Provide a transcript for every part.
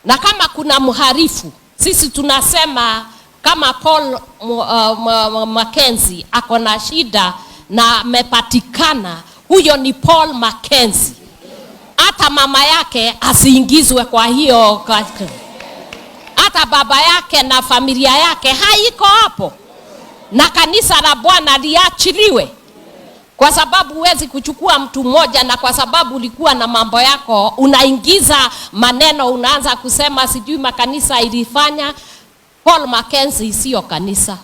Na kama kuna mharifu, sisi tunasema kama Paul Mackenzie ako na shida na amepatikana, huyo ni Paul Mackenzie. Hata mama yake asiingizwe kwa hiyo, hata baba yake na familia yake haiko hapo, na kanisa la Bwana liachiliwe. Kwa sababu huwezi kuchukua mtu mmoja na kwa sababu ulikuwa na mambo yako unaingiza maneno, unaanza kusema sijui makanisa ilifanya. Paul Mackenzie sio kanisa.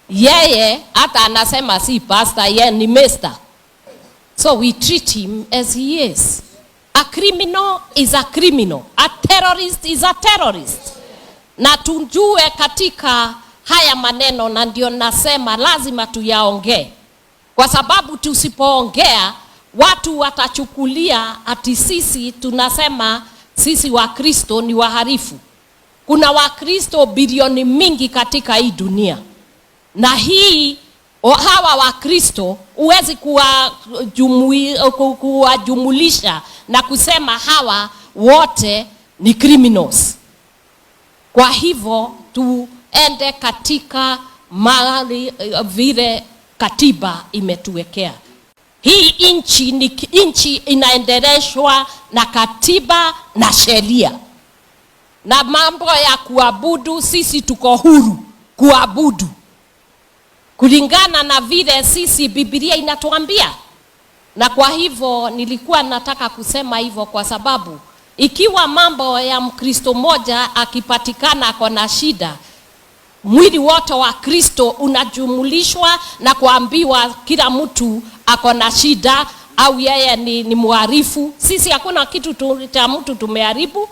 Yeye hata anasema si pastor, yeye ni master. So we treat him as he is. A criminal is a criminal. A terrorist is a terrorist. Na tujue katika haya maneno, na ndio nasema lazima tuyaongee. Kwa sababu tusipoongea watu watachukulia ati sisi tunasema sisi wa Kristo ni waharifu. Kuna Wakristo bilioni mingi katika hii dunia. Na hii hawa Wakristo huwezi kuwajumulisha na kusema hawa wote ni criminals. Kwa hivyo tuende katika mahali vile katiba imetuwekea. Hii inchi inaendeleshwa na katiba na sheria. Na mambo ya kuabudu, sisi tuko huru kuabudu kulingana na vile sisi Biblia inatuambia. Na kwa hivyo nilikuwa nataka kusema hivyo kwa sababu ikiwa mambo ya Mkristo moja akipatikana ako na shida, mwili wote wa Kristo unajumulishwa na kuambiwa kila mtu ako na shida au yeye ni muharifu. Sisi hakuna kitu cha mtu tumeharibu,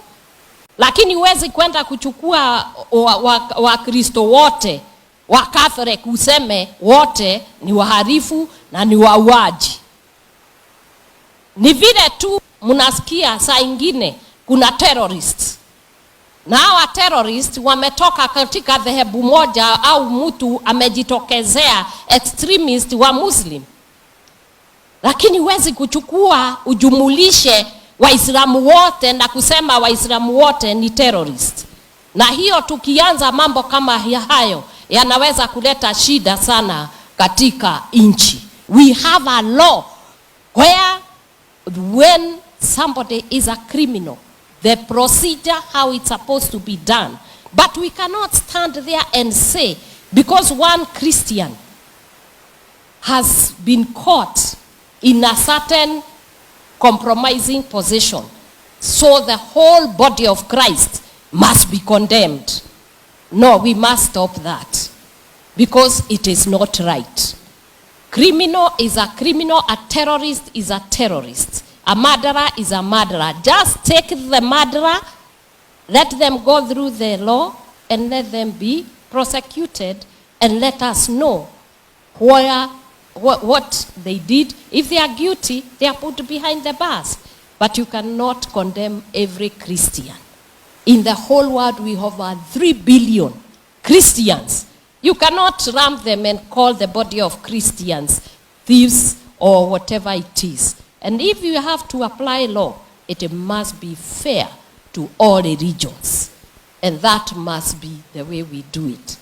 lakini huwezi kwenda kuchukua wa Kristo wote wa Catholic useme wote ni waharifu na ni wauaji. Ni vile tu mnasikia saa ingine kuna terrorists. Na hawa terrorist wametoka katika dhehebu moja au mtu amejitokezea extremist wa Muslim. Lakini huwezi kuchukua ujumulishe Waislamu wote na kusema Waislamu wote ni terrorist. Na hiyo tukianza mambo kama hayo yanaweza kuleta shida sana katika nchi. We have a law where when somebody is a criminal, the procedure how it's supposed to be done. But we cannot stand there and say because one Christian has been caught in a certain compromising position, so the whole body of Christ must be condemned. No, we must stop that because it is not right. Criminal is a criminal, a terrorist is a terrorist. A murderer is a murderer. Just take the murderer, let them go through the law, and let them be prosecuted, and let us know what they did. If they are guilty, they are put behind the bars. But you cannot condemn every Christian. In the whole world, we have over 3 billion Christians. You cannot ramp them and call the body of Christians thieves or whatever it is. And if you have to apply law, it must be fair to all religions. And that must be the way we do it.